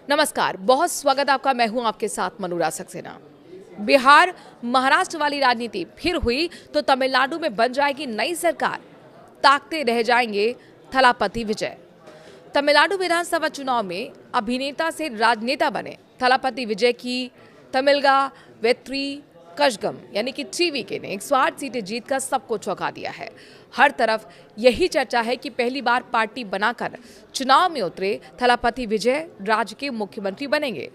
नमस्कार, बहुत स्वागत आपका। मैं हूं आपके साथ मनूरा सक्सेना। बिहार महाराष्ट्र वाली राजनीति फिर हुई तो तमिलनाडु में बन जाएगी नई सरकार। ताकते रह जाएंगे थलापति विजय। तमिलनाडु विधानसभा चुनाव में अभिनेता से राजनेता बने थलापति विजय की तमिलगा वेत्री कशगम यानी कि टीवीके ने 108 सीटें जीतकर सबको चौंका दिया है। हर तरफ यही चर्चा है कि पहली बार पार्टी बनाकर चुनाव में उतरे थलापति विजय राज्य के मुख्यमंत्री बनेंगे।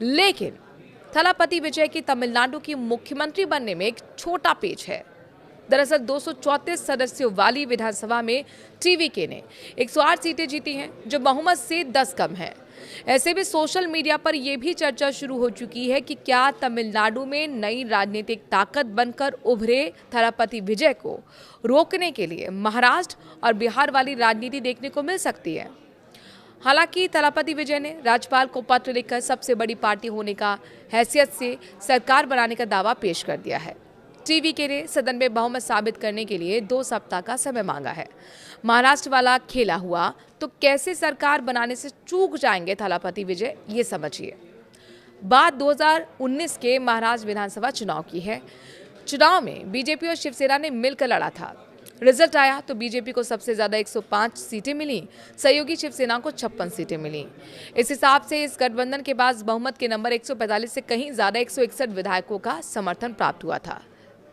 लेकिन थलापति विजय की तमिलनाडु की मुख्यमंत्री बनने में एक छोटा पेच है। दरअसल 234 सदस्यों वाली विधानसभा में टीवीके ने 108 सीटें जीती हैं, जो बहुमत से 10 कम है। ऐसे में सोशल मीडिया पर यह भी चर्चा शुरू हो चुकी है कि क्या तमिलनाडु में नई राजनीतिक ताकत बनकर उभरे थलापति विजय को रोकने के लिए महाराष्ट्र और बिहार वाली राजनीति देखने को मिल सकती है। हालांकि थलापति विजय ने राज्यपाल को पत्र लिखकर सबसे बड़ी पार्टी होने का हैसियत से सरकार बनाने का दावा पेश कर दिया है। टीवीके ने सदन में बहुमत साबित करने के लिए 2 सप्ताह का समय मांगा है। महाराष्ट्र वाला खेला हुआ तो कैसे सरकार बनाने से चूक जाएंगे थलापति विजय, ये समझिए। बात 2019 के महाराष्ट्र विधानसभा चुनाव की है। चुनाव में बीजेपी और शिवसेना ने मिलकर लड़ा था। रिजल्ट आया तो बीजेपी को सबसे ज्यादा 105 सीटें मिली, सहयोगी शिवसेना को 56 सीटें मिली। इस हिसाब से इस गठबंधन के पास बहुमत के नंबर 145 से कहीं ज्यादा 161 विधायकों का समर्थन प्राप्त हुआ था।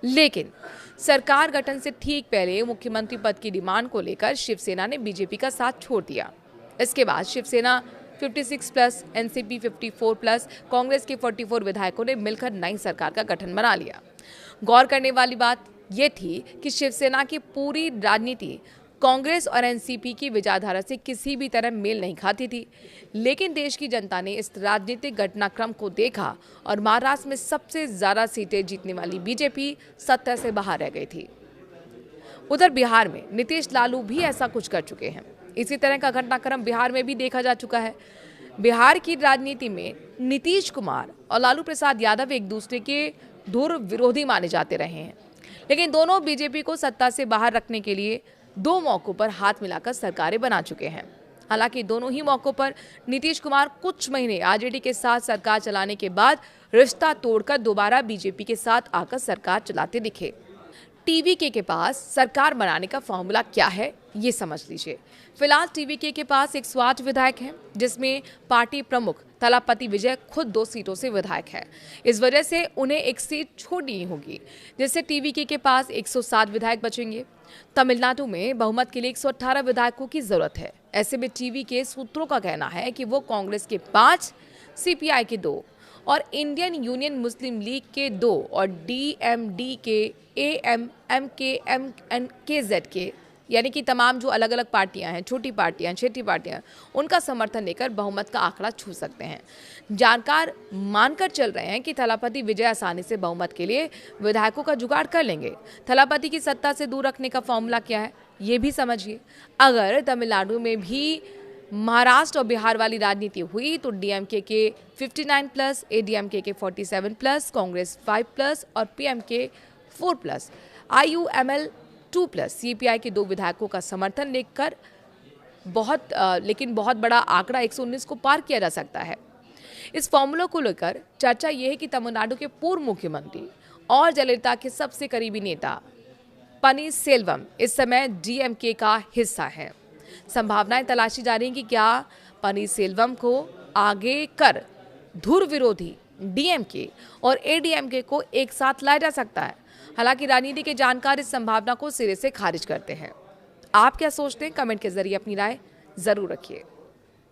लेकिन सरकार गठन से ठीक पहले मुख्यमंत्री पद की डिमांड को लेकर शिवसेना ने बीजेपी का साथ छोड़ दिया। इसके बाद Shiv Sena 56 plus, NCP 54 plus, Congress के 44 विधायकों ने मिलकर नई सरकार का गठन बना लिया। गौर करने वाली बात यह थी कि शिवसेना की पूरी राजनीति कांग्रेस और एनसीपी की विचारधारा से किसी भी तरह मेल नहीं खाती थी। लेकिन देश की जनता ने इस राजनीतिक घटनाक्रम को देखा और महाराष्ट्र में सबसे ज्यादा सीटें जीतने वाली बीजेपी सत्ता से बाहर रह गई थी। उधर बिहार में नीतीश लालू भी ऐसा कुछ कर चुके हैं। इसी तरह का घटनाक्रम बिहार में भी देखा जा चुका है। बिहार की राजनीति में नीतीश कुमार और लालू प्रसाद यादव एक दूसरे के धुर विरोधी माने जाते रहे हैं, लेकिन दोनों बीजेपी को सत्ता से बाहर रखने के लिए 2 मौकों पर हाथ मिलाकर सरकारें बना चुके हैं। हालांकि दोनों ही मौकों पर नीतीश कुमार कुछ महीने आरजेडी के साथ सरकार चलाने के बाद रिश्ता तोड़कर दोबारा बीजेपी के साथ आकर सरकार चलाते दिखे। टीवीके के पास सरकार बनाने का फॉर्मूला क्या है, ये समझ लीजिए। फिलहाल टीवीके के पास 108 विधायक हैं, जिसमें पार्टी प्रमुख थलापति विजय खुद 2 सीटों से विधायक है। इस वजह से उन्हें एक सीट छोड़नी होगी, जिससे टीवीके के पास 107 विधायक बचेंगे। तमिलनाडु में बहुमत के लिए 118 विधायकों की जरूरत है। ऐसे में टीवीके सूत्रों का कहना है कि वो कांग्रेस के 5, सीपीआई के 2 और इंडियन यूनियन मुस्लिम लीग के 2 और डीएमडी के, एएमएमके, एमकेजेड के यानी कि तमाम जो अलग अलग पार्टियां हैं, छोटी पार्टियां, उनका समर्थन लेकर बहुमत का आंकड़ा छू सकते हैं। जानकार मानकर चल रहे हैं कि थलापति विजय आसानी से बहुमत के लिए विधायकों का जुगाड़ कर लेंगे। थलापति की सत्ता से दूर रखने का फॉर्मूला क्या है, ये भी समझिए। अगर तमिलनाडु में भी महाराष्ट्र और बिहार वाली राजनीति हुई तो डीएमके के 59 प्लस, एडीएमके के 47 प्लस, कांग्रेस 5 प्लस और PMK 4 plus, IUML 2 plus, CPI के 2 विधायकों का समर्थन लेकर बहुत बड़ा आंकड़ा 119 को पार किया जा सकता है। इस फॉर्मूला को लेकर चर्चा यह है कि तमिलनाडु के पूर्व मुख्यमंत्री और जयललिता के सबसे करीबी नेता पनीरसेल्वम इस समय डीएमके का हिस्सा है। संभावनाएं तलाशी जा रही हैं कि क्या पनीरसेल्वम को आगे कर धुर विरोधी डीएमके और एडीएमके को एक साथ लाया जा सकता है। हालांकि राजनीति के जानकार इस संभावना को सिरे से खारिज करते हैं। आप क्या सोचते हैं? कमेंट के जरिए अपनी राय जरूर रखिए।